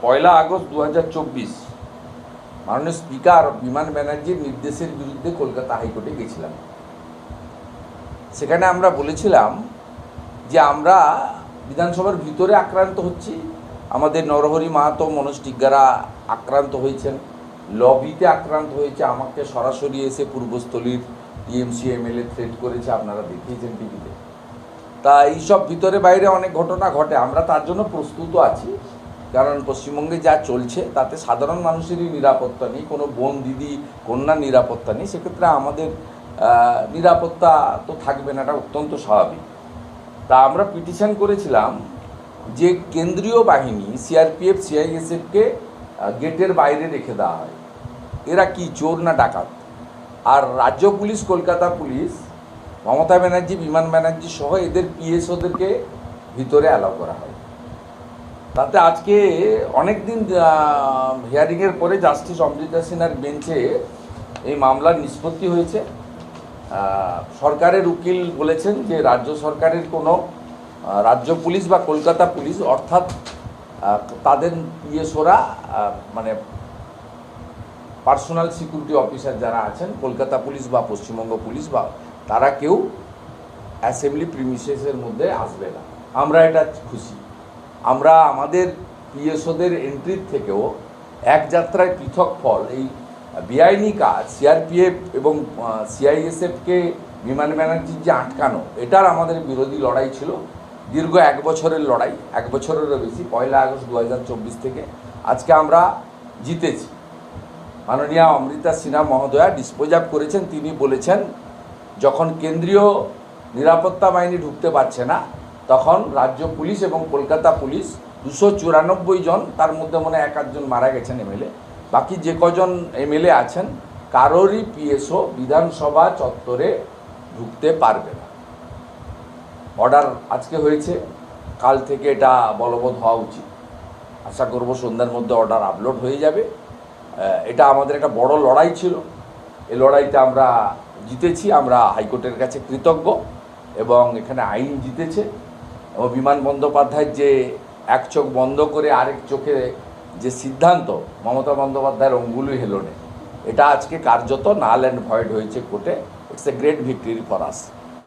পয়লা August 2024 মাননীয় speaker বিমান ব্যানার্জির নির্দেশের বিরুদ্ধে কলকাতা হাইকোর্টে গেছিলাম। সেখানে আমরা বলেছিলাম যে আমরা বিধানসভার ভিতরে আক্রান্ত হচ্ছি, আমাদের নরহরি মাহাতো, মনোজ টিগ্গারা আক্রান্ত হয়েছেন, লবিতে আক্রান্ত হয়েছে, আমাকে সরাসরি এসে পূর্বস্থলীর টিএমসি এমএলএ থ্রেট করেছে, আপনারা দেখিয়েছেন টিভিতে। তা এইসব ভিতরে বাইরে অনেক ঘটনা ঘটে, আমরা তার জন্য প্রস্তুত আছি। কারণ পশ্চিমবঙ্গে যা চলছে তাতে সাধারণ মানুষেরই নিরাপত্তা নেই, কোনো বোন দিদি কন্যার নিরাপত্তা নেই। সেক্ষেত্রে আমাদের নিরাপত্তা তো থাকবে না, এটা অত্যন্ত স্বাভাবিক। তা আমরা পিটিশন করেছিলাম যে কেন্দ্রীয় বাহিনী সিআরপিএফ সিআইএসএফকে গেটের বাইরে রেখে দেওয়া হয়। এরা কি চোর না ডাকাত? আর রাজ্য পুলিশ, কলকাতা পুলিশ, মমতা ব্যানার্জি, বিমান ব্যানার্জি সহ এদের পিএসওদেরকে ভিতরে অ্যালাউ করা হয়। তাতে আজকে অনেক দিন হিয়ারিংয়ের পরে জাস্টিস অমৃতা সিনহার বেঞ্চে এই মামলার নিষ্পত্তি হয়েছে। সরকারের উকিল বলেছেন যে রাজ্য সরকারের কোনো রাজ্য পুলিশ বা কলকাতা পুলিশ অর্থাৎ তাদের পিএসওরা মানে পার্সোনাল সিকিউরিটি অফিসার যারা আছেন কলকাতা পুলিশ বা পশ্চিমবঙ্গ পুলিশ বা তারা কেউ অ্যাসেম্বলি প্রিমিসেসের মধ্যে আসবে না। আমরা এটা খুশি। আমরা আমাদের পিএসওদের এন্ট্রির থেকেও এক যাত্রায় পৃথক ফল, এই বেআইনি কাজ সিআরপিএফ এবং সিআইএসএফকে বিমান ব্যানার্জির যে আটকানো, এটার আমাদের বিরোধী লড়াই ছিল, দীর্ঘ 1 বছরের লড়াই, 1 বছরেরও বেশি। পয়লা আগস্ট 2024 থেকে আজকে আমরা জিতেছি। মাননীয়া অমৃতা সিনহা মহোদয়া ডিসপোজ আপ করেছেন। তিনি বলেছেন যখন কেন্দ্রীয় নিরাপত্তা বাহিনী ঢুকতে পারছে না তখন রাজ্য পুলিশ এবং কলকাতা পুলিশ 294 জন, তার মধ্যে মনে হয় 1 জন মারা গেছেন এমএলএ, বাকি যে কজন এমএলএ আছেন কারোরই পিএসও বিধানসভা চত্বরে ঢুকতে পারবে না। অর্ডার আজকে হয়েছে, কাল থেকে এটা বলবৎ হওয়া উচিত। আশা করব সন্ধ্যার মধ্যে অর্ডার আপলোড হয়ে যাবে। এটা আমাদের একটা বড় লড়াই ছিল, এই লড়াইতে আমরা জিতেছি। আমরা হাইকোর্টের কাছে কৃতজ্ঞ এবং এখানে আইন জিতেছে। এবং বিমান বন্দ্যোপাধ্যায়ের যে এক চোখ বন্ধ করে আরেক চোখে যে সিদ্ধান্ত, মমতা বন্দ্যোপাধ্যায়ের অঙ্গুলি হেলনে, এটা আজকে কার্যত নাল অ্যান্ড ভয়েড হয়েছে কোর্টে। It's a great victory for us.